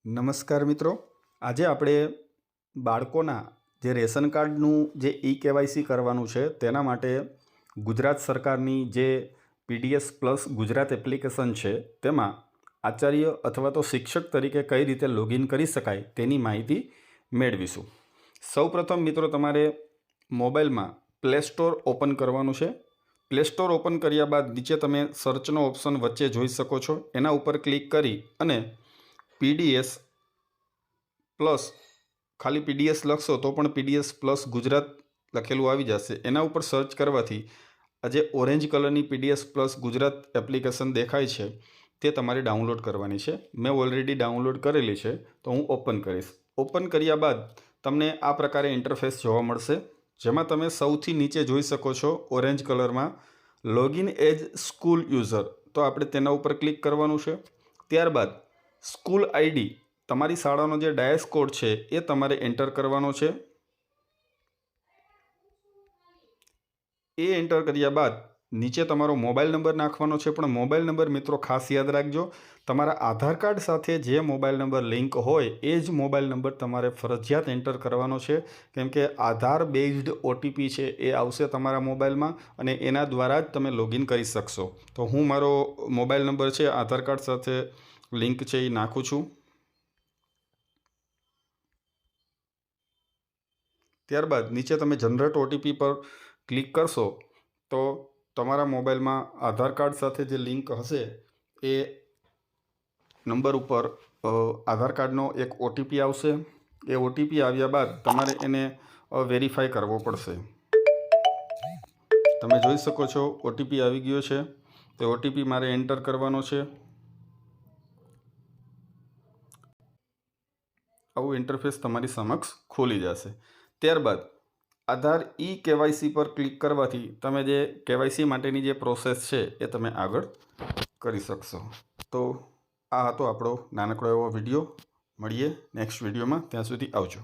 નમસ્કાર મિત્રો, આજે આપણે બાળકોના જે રેશન કાર્ડનું જે કેવાયસી કરવાનું છે તેના માટે ગુજરાત સરકારની જે પીડીએસ પ્લસ ગુજરાત એપ્લિકેશન છે તેમાં આચાર્ય અથવા તો શિક્ષક તરીકે કઈ રીતે લોગિન કરી શકાય તેની માહિતી મેળવીશું। સૌપ્રથમ મિત્રો તમારે મોબાઈલમાં પ્લે સ્ટોર ઓપન કરવાનું છે। પ્લે સ્ટોર ઓપન કર્યા બાદ નીચે તમે સર્ચનો ઓપ્શન વચ્ચે જોઈ શકો છો, એના ઉપર ક્લિક કરી અને પીડીએસ પ્લસ ખાલી પીડીએસ લખશો તો પણ પીડીએસ પ્લસ ગુજરાત લખેલું આવી જશે। એના ઉપર સર્ચ કરવાથી આજે ઓરેન્જ કલરની પીડીએસ પ્લસ ગુજરાત એપ્લિકેશન દેખાય છે તે તમારે ડાઉનલોડ કરવાની છે। મેં ઓલરેડી ડાઉનલોડ કરેલી છે તો હું ઓપન કરીશ। ઓપન કર્યા બાદ તમને આ પ્રકારે ઇન્ટરફેસ જોવા મળશે, જેમાં તમે સૌથી નીચે જોઈ શકો છો ઓરેન્જ કલરમાં લોગિન એઝ સ્કૂલ યુઝર, તો આપણે તેના ઉપર ક્લિક કરવાનું છે। ત્યારબાદ સ્કૂલ આઈડી, તમારી શાળાનો જે ડાયસ કોડ છે એ તમારે એન્ટર કરવાનો છે। એ એન્ટર કર્યા બાદ નીચે તમારો મોબાઈલ નંબર નાખવાનો છે, પણ મોબાઈલ નંબર મિત્રો ખાસ યાદ રાખજો, તમારા આધાર કાર્ડ સાથે જે મોબાઈલ નંબર લિંક હોય એ જ મોબાઈલ નંબર તમારે ફરજિયાત એન્ટર કરવાનો છે, કેમ કે આધાર બેઝડ ઓટીપી છે એ આવશે તમારા મોબાઈલમાં અને એના દ્વારા જ તમે લોગિન કરી શકશો। તો હું મારો મોબાઈલ નંબર છે આધાર કાર્ડ સાથે લિંક છે એ નાખું છું। ત્યારબાદ નીચે તમે જનરેટ ઓટીપી પર ક્લિક કરશો તો તમારા મોબાઈલમાં આધાર કાર્ડ સાથે જે લિંક હશે એ નંબર ઉપર આધાર કાર્ડનો એક ઓટીપી આવશે। એ ઓટીપી આવ્યા બાદ તમારે એને વેરીફાઈ કરવો પડશે। તમે જોઈ શકો છો ઓટીપી આવી ગયો છે, તે ઓટીપી મારે એન્ટર કરવાનો છે। આવું ઇન્ટરફેસ તમારી સમક્ષ ખોલી જશે। ત્યારબાદ આધાર કેવાયસી પર ક્લિક કરવાથી તમે જે કેવાયસી માટેની જે પ્રોસેસ છે એ તમે આગળ કરી શકશો। તો આ હતો આપણો નાનકડો એવો વિડીયો। મળીએ નેક્સ્ટ વિડીયોમાં, ત્યાં સુધી આવજો।